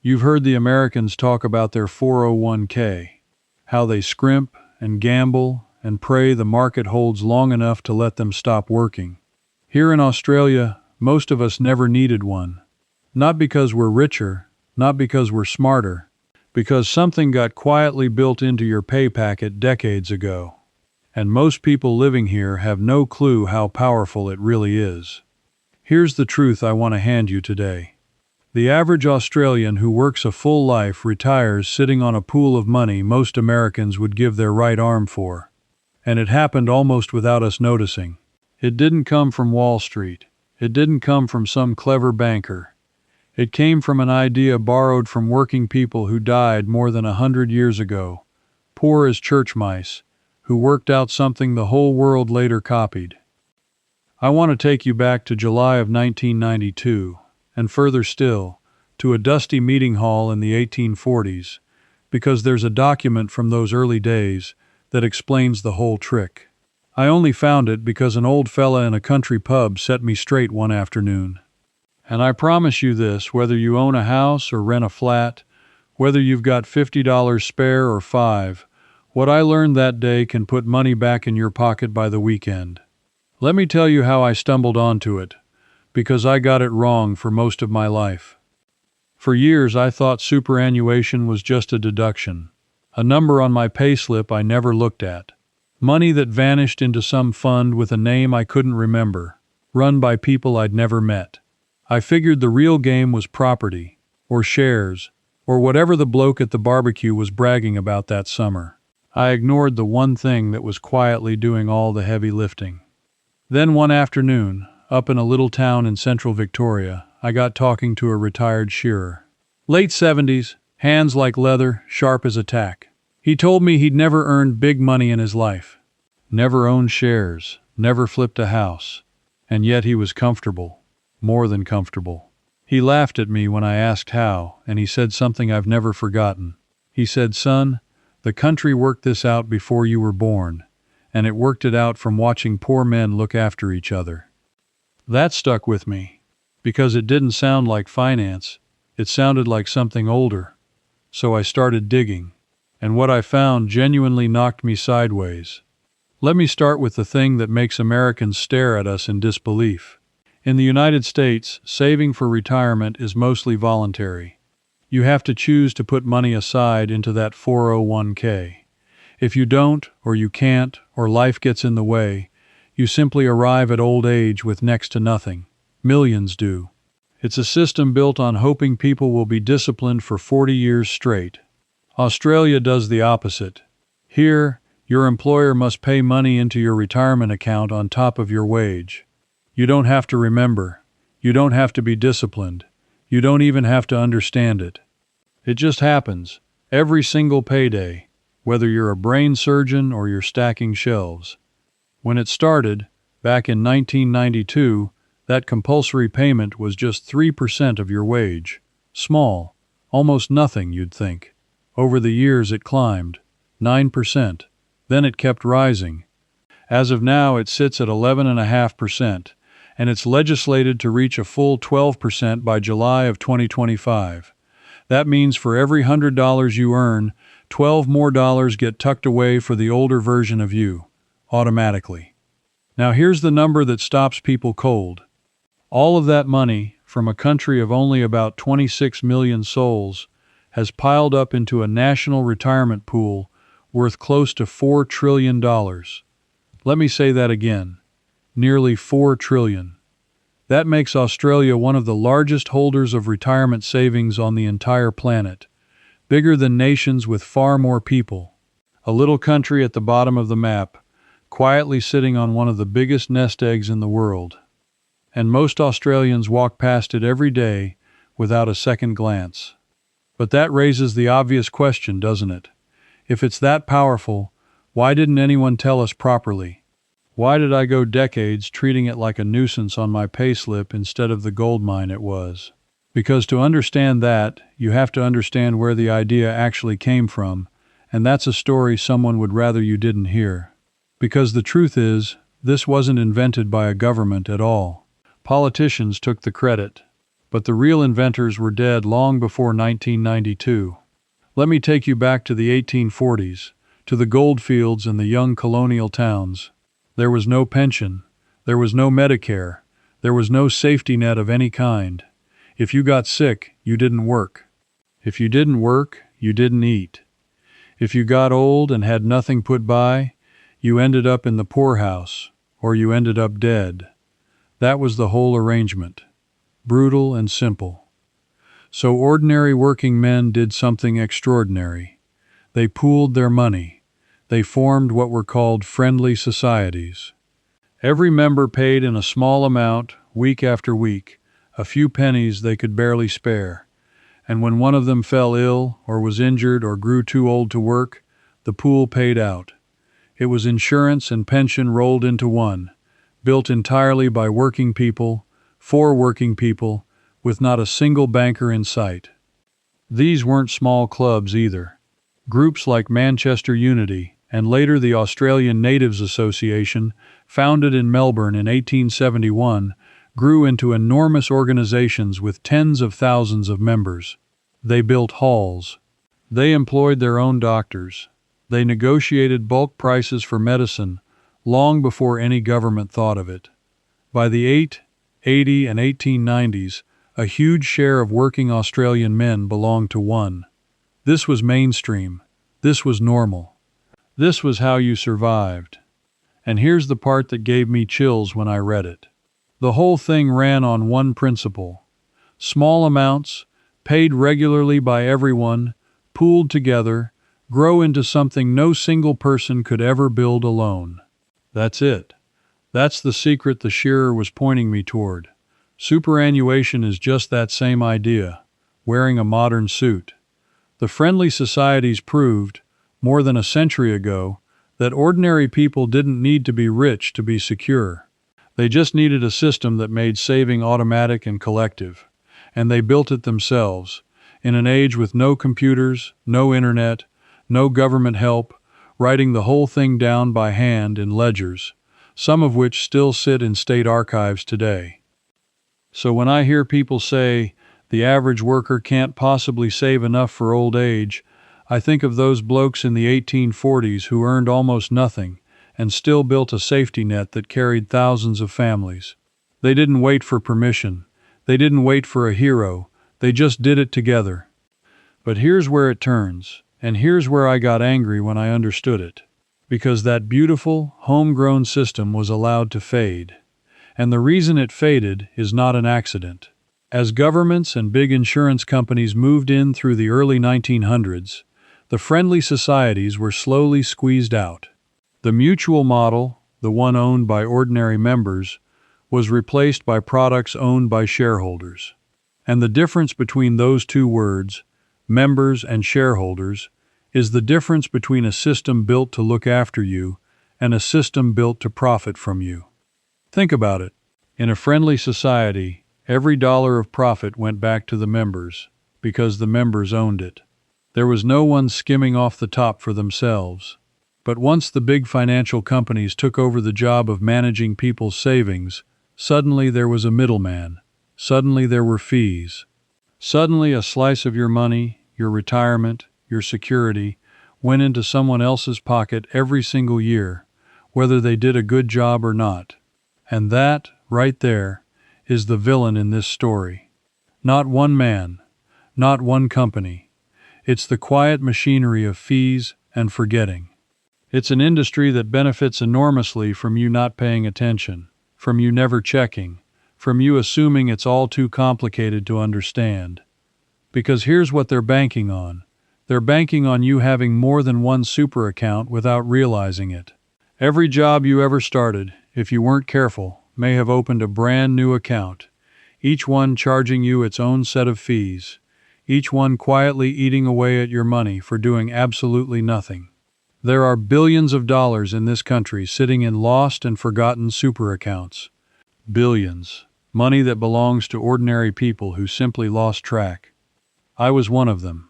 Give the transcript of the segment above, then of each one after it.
You've heard the Americans talk about their 401k, how they scrimp and gamble and pray the market holds long enough to let them stop working. Here in Australia, most of us never needed one. Not because we're richer, not because we're smarter, because something got quietly built into your pay packet decades ago. And most people living here have no clue how powerful it really is. Here's the truth I want to hand you today. The average Australian who works a full life retires sitting on a pool of money most Americans would give their right arm for. And it happened almost without us noticing. It didn't come from Wall Street. It didn't come from some clever banker. It came from an idea borrowed from working people who died more than 100 years ago, poor as church mice, who worked out something the whole world later copied. I want to take you back to July of 1992. And further still, to a dusty meeting hall in the 1840s, because there's a document from those early days that explains the whole trick. I only found it because an old fella in a country pub set me straight one afternoon. And I promise you this, whether you own a house or rent a flat, whether you've got $50 spare or $5, what I learned that day can put money back in your pocket by the weekend. Let me tell you how I stumbled onto it, because I got it wrong for most of my life. For years I thought superannuation was just a deduction, a number on my payslip I never looked at, money that vanished into some fund with a name I couldn't remember, run by people I'd never met. I figured the real game was property, or shares, or whatever the bloke at the barbecue was bragging about that summer. I ignored the one thing that was quietly doing all the heavy lifting. Then one afternoon, up in a little town in central Victoria, I got talking to a retired shearer. Late 70s, hands like leather, sharp as a tack. He told me he'd never earned big money in his life. Never owned shares, never flipped a house. And yet he was comfortable, more than comfortable. He laughed at me when I asked how, and he said something I've never forgotten. He said, "Son, the country worked this out before you were born, and it worked it out from watching poor men look after each other." That stuck with me, because it didn't sound like finance, it sounded like something older. So I started digging, and what I found genuinely knocked me sideways. Let me start with the thing that makes Americans stare at us in disbelief. In the United States, saving for retirement is mostly voluntary. You have to choose to put money aside into that 401k. If you don't, or you can't, or life gets in the way, you simply arrive at old age with next to nothing. Millions do. It's a system built on hoping people will be disciplined for 40 years straight. Australia does the opposite. Here, your employer must pay money into your retirement account on top of your wage. You don't have to remember. You don't have to be disciplined. You don't even have to understand it. It just happens, every single payday, whether you're a brain surgeon or you're stacking shelves. When it started, back in 1992, that compulsory payment was just 3% of your wage. Small, almost nothing, you'd think. Over the years it climbed, 9%. Then it kept rising. As of now, it sits at 11.5%, and it's legislated to reach a full 12% by July of 2025. That means for every $100 you earn, 12 more dollars get tucked away for the older version of you. Automatically. Now here's the number that stops people cold. All of that money, from a country of only about 26 million souls, has piled up into a national retirement pool worth close to $4 trillion. Let me say that again. Nearly $4 trillion. That makes Australia one of the largest holders of retirement savings on the entire planet, bigger than nations with far more people. A little country at the bottom of the map, quietly sitting on one of the biggest nest eggs in the world. And most Australians walk past it every day without a second glance. But that raises the obvious question, doesn't it? If it's that powerful, why didn't anyone tell us properly? Why did I go decades treating it like a nuisance on my payslip instead of the gold mine it was? Because to understand that, you have to understand where the idea actually came from, and that's a story someone would rather you didn't hear. Because the truth is, this wasn't invented by a government at all. Politicians took the credit. but the real inventors were dead long before 1992. Let me take you back to the 1840s, to the gold fields and the young colonial towns. There was no pension. There was no Medicare. There was no safety net of any kind. If you got sick, you didn't work. If you didn't work, you didn't eat. If you got old and had nothing put by, you ended up in the poorhouse, or you ended up dead. That was the whole arrangement. Brutal and simple. So ordinary working men did something extraordinary. They pooled their money. They formed what were called friendly societies. Every member paid in a small amount, week after week, a few pennies they could barely spare. And when one of them fell ill, or was injured, or grew too old to work, the pool paid out. It was insurance and pension rolled into one, built entirely by working people, for working people, with not a single banker in sight. These weren't small clubs either. Groups like Manchester Unity, and later the Australian Natives Association, founded in Melbourne in 1871, grew into enormous organizations with tens of thousands of members. They built halls. They employed their own doctors. They negotiated bulk prices for medicine long before any government thought of it. By the 80, and 1890s, a huge share of working Australian men belonged to one. This was mainstream. This was normal. This was how you survived. And here's the part that gave me chills when I read it. The whole thing ran on one principle. Small amounts, paid regularly by everyone, pooled together, grow into something no single person could ever build alone. That's it. That's the secret the shearer was pointing me toward. Superannuation is just that same idea, wearing a modern suit. The friendly societies proved, more than a century ago, that ordinary people didn't need to be rich to be secure. They just needed a system that made saving automatic and collective. And they built it themselves, in an age with no computers, no internet, no government help, writing the whole thing down by hand in ledgers, some of which still sit in state archives today. So when I hear people say, the average worker can't possibly save enough for old age, I think of those blokes in the 1840s who earned almost nothing and still built a safety net that carried thousands of families. They didn't wait for permission. They didn't wait for a hero. They just did it together. But here's where it turns, and here's where I got angry when I understood it. Because that beautiful, homegrown system was allowed to fade. And the reason it faded is not an accident. As governments and big insurance companies moved in through the early 1900s, the friendly societies were slowly squeezed out. The mutual model, the one owned by ordinary members, was replaced by products owned by shareholders. And the difference between those two words, members and shareholders, is the difference between a system built to look after you and a system built to profit from you. Think about it. In a friendly society, every dollar of profit went back to the members, because the members owned it. There was no one skimming off the top for themselves. But once the big financial companies took over the job of managing people's savings, suddenly there was a middleman. Suddenly there were fees. Suddenly a slice of your money, your retirement, your security, went into someone else's pocket every single year, whether they did a good job or not. And that, right there, is the villain in this story. Not one man, not one company. It's the quiet machinery of fees and forgetting. It's an industry that benefits enormously from you not paying attention, from you never checking, from you assuming it's all too complicated to understand. Because here's what they're banking on. They're banking on you having more than one super account without realizing it. Every job you ever started, if you weren't careful, may have opened a brand new account, each one charging you its own set of fees, each one quietly eating away at your money for doing absolutely nothing. There are billions of dollars in this country sitting in lost and forgotten super accounts. Billions. Money that belongs to ordinary people who simply lost track. I was one of them.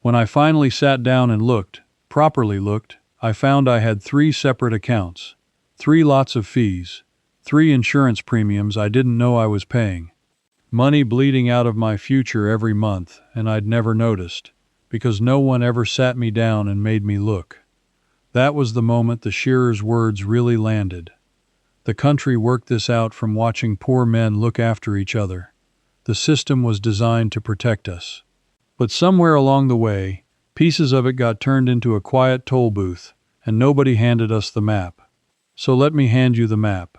When I finally sat down and looked, properly looked, I found I had 3 separate accounts, 3 lots of fees, 3 insurance premiums I didn't know I was paying. Money bleeding out of my future every month, and I'd never noticed, because no one ever sat me down and made me look. That was the moment the shearer's words really landed. The country worked this out from watching poor men look after each other. The system was designed to protect us. But somewhere along the way, pieces of it got turned into a quiet toll booth, and nobody handed us the map. So let me hand you the map.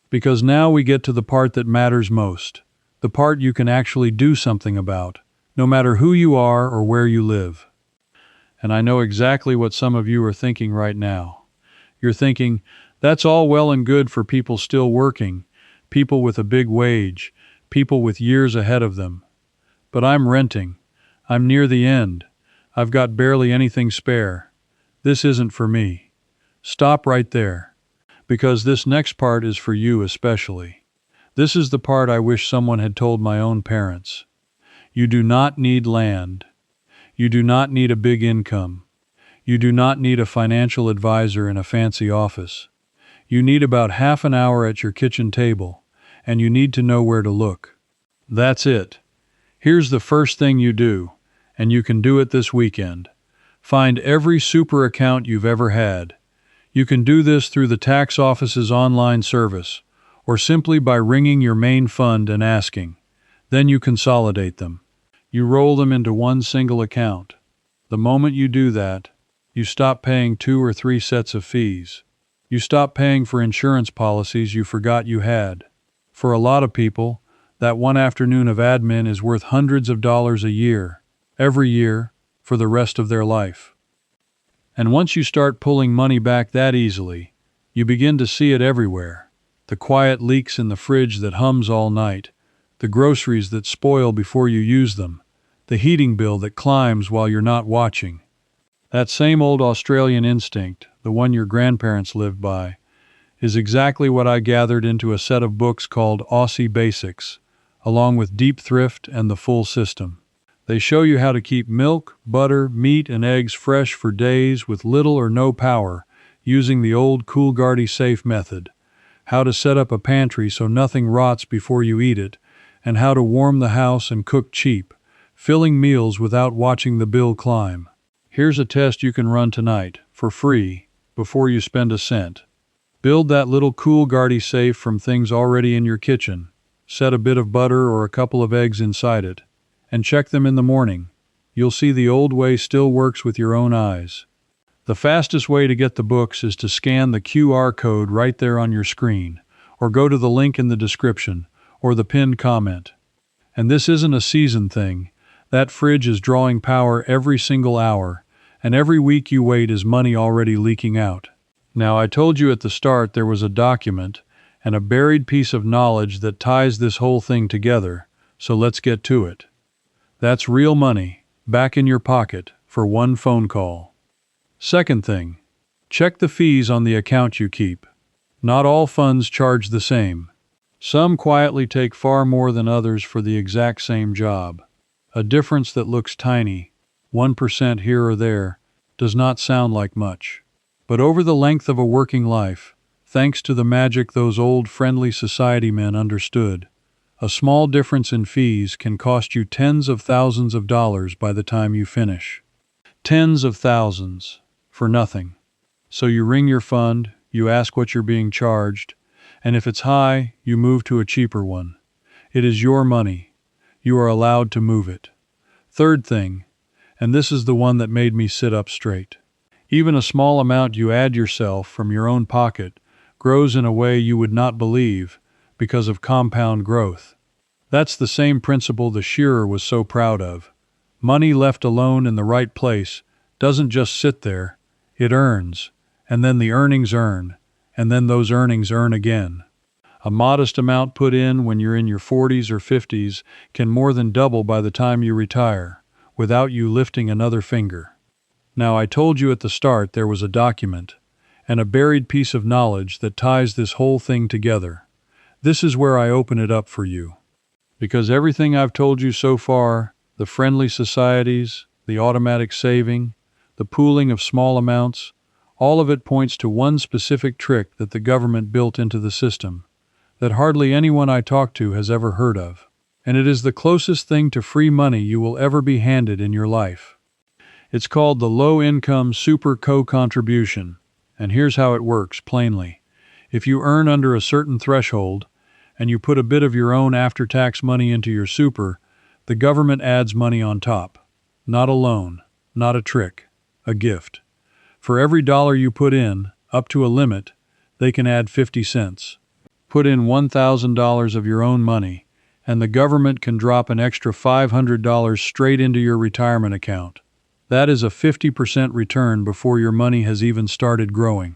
Because now we get to the part that matters most, the part you can actually do something about, no matter who you are or where you live. And I know exactly what some of you are thinking right now. You're thinking, that's all well and good for people still working, people with a big wage, people with years ahead of them. But I'm renting. I'm near the end. I've got barely anything spare. This isn't for me. Stop right there. Because this next part is for you especially. This is the part I wish someone had told my own parents. You do not need land. You do not need a big income. You do not need a financial advisor in a fancy office. You need about half an hour at your kitchen table, and you need to know where to look. That's it. Here's the first thing you do, and you can do it this weekend. Find every super account you've ever had. You can do this through the tax office's online service, or simply by ringing your main fund and asking. Then you consolidate them. You roll them into one single account. The moment you do that, you stop paying 2 or 3 sets of fees. You stop paying for insurance policies you forgot you had. For a lot of people, that one afternoon of admin is worth hundreds of dollars a year, every year, for the rest of their life. And once you start pulling money back that easily, you begin to see it everywhere. The quiet leaks in the fridge that hums all night, the groceries that spoil before you use them, the heating bill that climbs while you're not watching. That same old Australian instinct, the one your grandparents lived by, is exactly what I gathered into a set of books called Aussie Basics, along with Deep Thrift and The Full System. They show you how to keep milk, butter, meat, and eggs fresh for days with little or no power using the old Coolgardie-safe method, how to set up a pantry so nothing rots before you eat it, and how to warm the house and cook cheap, filling meals without watching the bill climb. Here's a test you can run tonight, for free, before you spend a cent. Build that little Coolgardie-safe from things already in your kitchen. Set a bit of butter or a couple of eggs inside it, and check them in the morning. You'll see the old way still works with your own eyes. The fastest way to get the books is to scan the QR code right there on your screen, or go to the link in the description, or the pinned comment. And this isn't a season thing. That fridge is drawing power every single hour, and every week you wait is money already leaking out. Now, I told you at the start there was a document and a buried piece of knowledge that ties this whole thing together, so let's get to it. That's real money, back in your pocket, for one phone call. Second thing, check the fees on the account you keep. Not all funds charge the same. Some quietly take far more than others for the exact same job. A difference that looks tiny, 1% here or there, does not sound like much. But over the length of a working life, thanks to the magic those old friendly society men understood, a small difference in fees can cost you tens of thousands of dollars by the time you finish. Tens of thousands, for nothing. So you ring your fund, you ask what you're being charged, and if it's high, you move to a cheaper one. It is your money. You are allowed to move it. Third thing, and this is the one that made me sit up straight. Even a small amount you add yourself from your own pocket grows in a way you would not believe because of compound growth. That's the same principle the shearer was so proud of. Money left alone in the right place doesn't just sit there, it earns, and then the earnings earn, and then those earnings earn again. A modest amount put in when you're in your 40s or 50s can more than double by the time you retire, without you lifting another finger. Now, I told you at the start there was a document, and a buried piece of knowledge that ties this whole thing together. This is where I open it up for you. Because everything I've told you so far, the friendly societies, the automatic saving, the pooling of small amounts, all of it points to one specific trick that the government built into the system, that hardly anyone I talk to has ever heard of. and it is the closest thing to free money you will ever be handed in your life. It's called the low-income super co-contribution, and here's how it works, plainly. If you earn under a certain threshold, and you put a bit of your own after-tax money into your super, the government adds money on top. Not a loan, not a trick, a gift. For every dollar you put in, up to a limit, they can add 50 cents. Put in $1,000 of your own money, and the government can drop an extra $500 straight into your retirement account. That is a 50% return before your money has even started growing.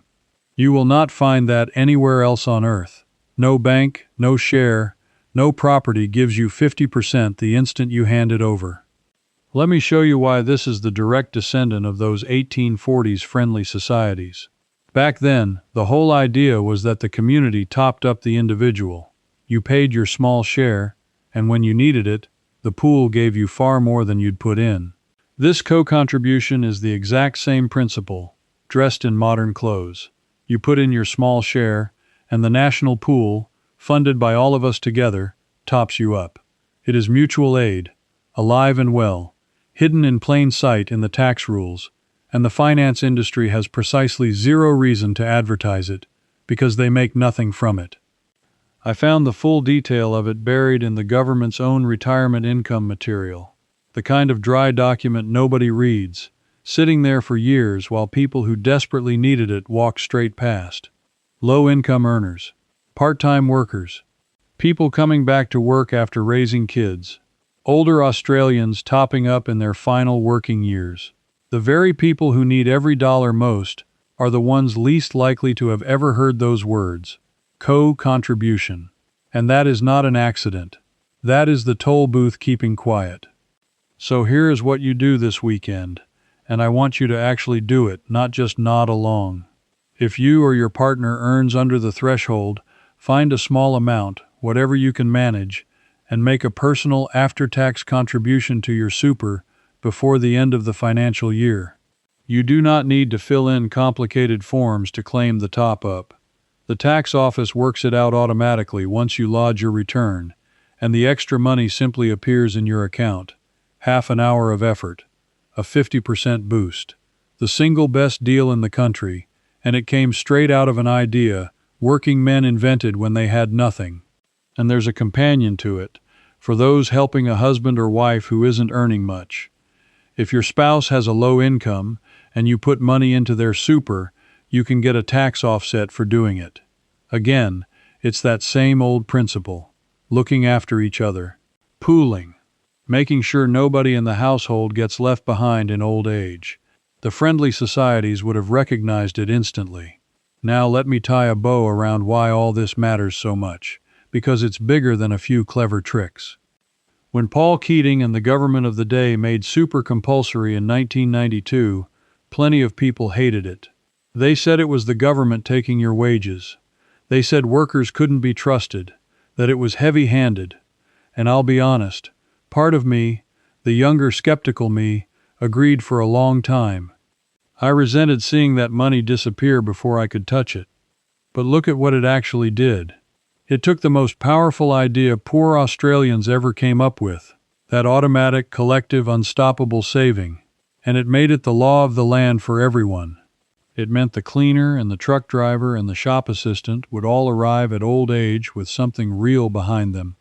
You will not find that anywhere else on earth. No bank, no share, no property gives you 50% the instant you hand it over. Let me show you why this is the direct descendant of those 1840s friendly societies. Back then, the whole idea was that the community topped up the individual. You paid your small share, and when you needed it, the pool gave you far more than you'd put in. This co-contribution is the exact same principle, dressed in modern clothes. You put in your small share, and the national pool, funded by all of us together, tops you up. It is mutual aid, alive and well, hidden in plain sight in the tax rules, and the finance industry has precisely zero reason to advertise it, because they make nothing from it. I found the full detail of it buried in the government's own retirement income material, the kind of dry document nobody reads, sitting there for years while people who desperately needed it walked straight past. Low-income earners, part-time workers, people coming back to work after raising kids, older Australians topping up in their final working years. The very people who need every dollar most are the ones least likely to have ever heard those words, co-contribution. And that is not an accident. That is the toll booth keeping quiet. So here is what you do this weekend, and I want you to actually do it, not just nod along. If you or your partner earns under the threshold, find a small amount, whatever you can manage, and make a personal after-tax contribution to your super before the end of the financial year. You do not need to fill in complicated forms to claim the top-up. The tax office works it out automatically once you lodge your return, and the extra money simply appears in your account. Half an hour of effort, a 50% boost, the single best deal in the country, and it came straight out of an idea working men invented when they had nothing. And there's a companion to it, for those helping a husband or wife who isn't earning much. If your spouse has a low income and you put money into their super, you can get a tax offset for doing it. Again, it's that same old principle, looking after each other, pooling, making sure nobody in the household gets left behind in old age. The friendly societies would have recognized it instantly. Now let me tie a bow around why all this matters so much, because it's bigger than a few clever tricks. When Paul Keating and the government of the day made super compulsory in 1992, plenty of people hated it. They said it was the government taking your wages. They said workers couldn't be trusted, that it was heavy-handed. And I'll be honest, part of me, the younger skeptical me, agreed for a long time. I resented seeing that money disappear before I could touch it. But look at what it actually did. It took the most powerful idea poor Australians ever came up with, that automatic, collective, unstoppable saving, and it made it the law of the land for everyone. It meant the cleaner and the truck driver and the shop assistant would all arrive at old age with something real behind them,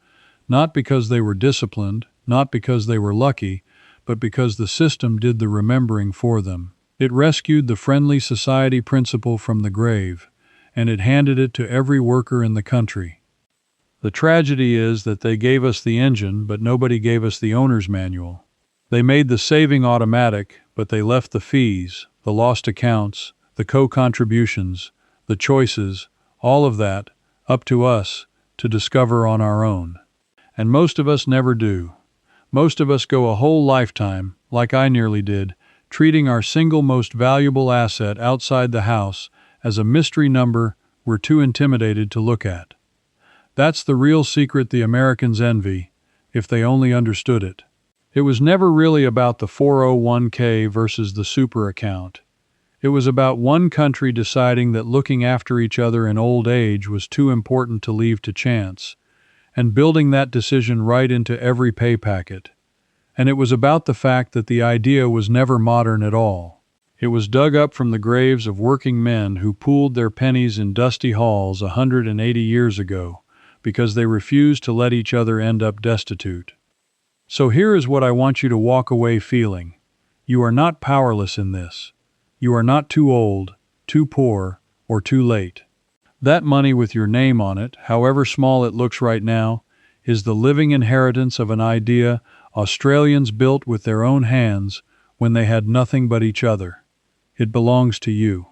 not because they were disciplined, not because they were lucky, but because the system did the remembering for them. It rescued the friendly society principle from the grave, and it handed it to every worker in the country. The tragedy is that they gave us the engine, but nobody gave us the owner's manual. They made the saving automatic, but they left the fees, the lost accounts, the co-contributions, the choices, all of that, up to us to discover on our own. And most of us never do. Most of us go a whole lifetime, like I nearly did, treating our single most valuable asset outside the house as a mystery number we're too intimidated to look at. That's the real secret the Americans envy, if they only understood it. It was never really about the 401k versus the super account. It was about one country deciding that looking after each other in old age was too important to leave to chance, and building that decision right into every pay packet. And it was about the fact that the idea was never modern at all. It was dug up from the graves of working men who pooled their pennies in dusty halls 180 years ago because they refused to let each other end up destitute. So here is what I want you to walk away feeling. You are not powerless in this. You are not too old, too poor, or too late. That money with your name on it, however small it looks right now, is the living inheritance of an idea Australians built with their own hands when they had nothing but each other. It belongs to you.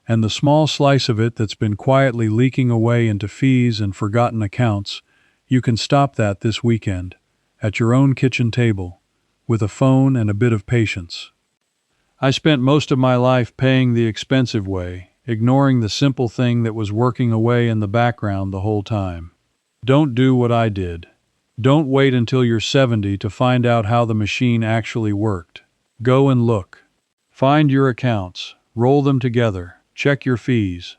And the small slice of it that's been quietly leaking away into fees and forgotten accounts, you can stop that this weekend, at your own kitchen table, with a phone and a bit of patience. I spent most of my life paying the expensive way, ignoring the simple thing that was working away in the background the whole time. Don't do what I did. Don't wait until you're 70 to find out how the machine actually worked. Go and look. Find your accounts, roll them together, check your fees,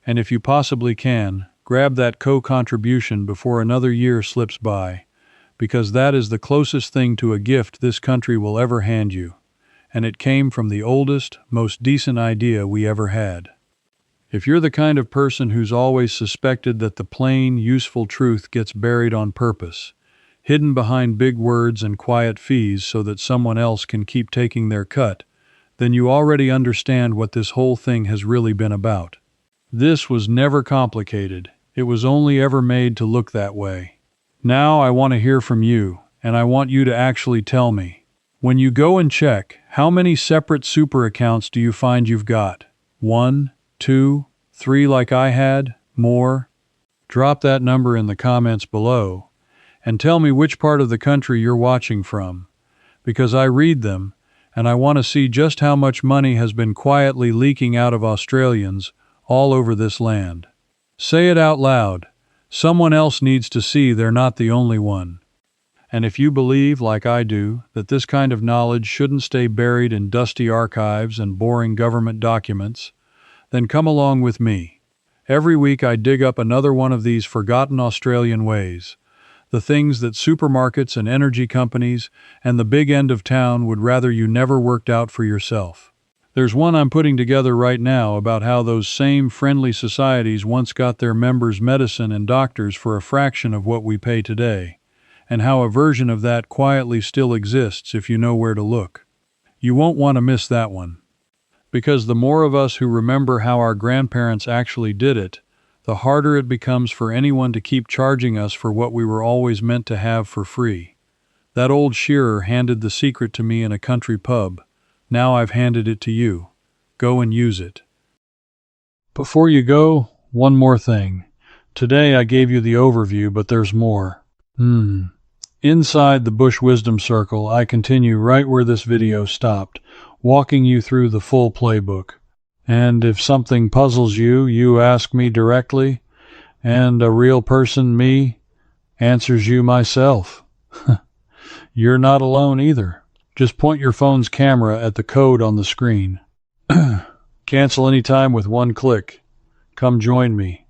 and if you possibly can, grab that co-contribution before another year slips by, because that is the closest thing to a gift this country will ever hand you, and it came from the oldest, most decent idea we ever had. If you're the kind of person who's always suspected that the plain, useful truth gets buried on purpose, hidden behind big words and quiet fees so that someone else can keep taking their cut, then you already understand what this whole thing has really been about. This was never complicated. It was only ever made to look that way. Now I want to hear from you, and I want you to actually tell me. When you go and check, how many separate super accounts do you find you've got? 1, 2, 3 like I had? More? Drop that number in the comments below, and tell me which part of the country you're watching from, because I read them, and I want to see just how much money has been quietly leaking out of Australians all over this land. Say it out loud. Someone else needs to see they're not the only one. And if you believe, like I do, that this kind of knowledge shouldn't stay buried in dusty archives and boring government documents, then come along with me. Every week I dig up another one of these forgotten Australian ways, the things that supermarkets and energy companies and the big end of town would rather you never worked out for yourself. There's one I'm putting together right now about how those same friendly societies once got their members medicine and doctors for a fraction of what we pay today, and how a version of that quietly still exists if you know where to look. You won't want to miss that one. Because the more of us who remember how our grandparents actually did it, the harder it becomes for anyone to keep charging us for what we were always meant to have for free. That old shearer handed the secret to me in a country pub. Now I've handed it to you. Go and use it. Before you go, one more thing. Today I gave you the overview, but there's more. Inside the Bush Wisdom Circle, I continue right where this video stopped, walking you through the full playbook. And if something puzzles you, you ask me directly, and a real person, me, answers you myself. You're not alone either. Just point your phone's camera at the code on the screen. Cancel anytime with one click. Come join me.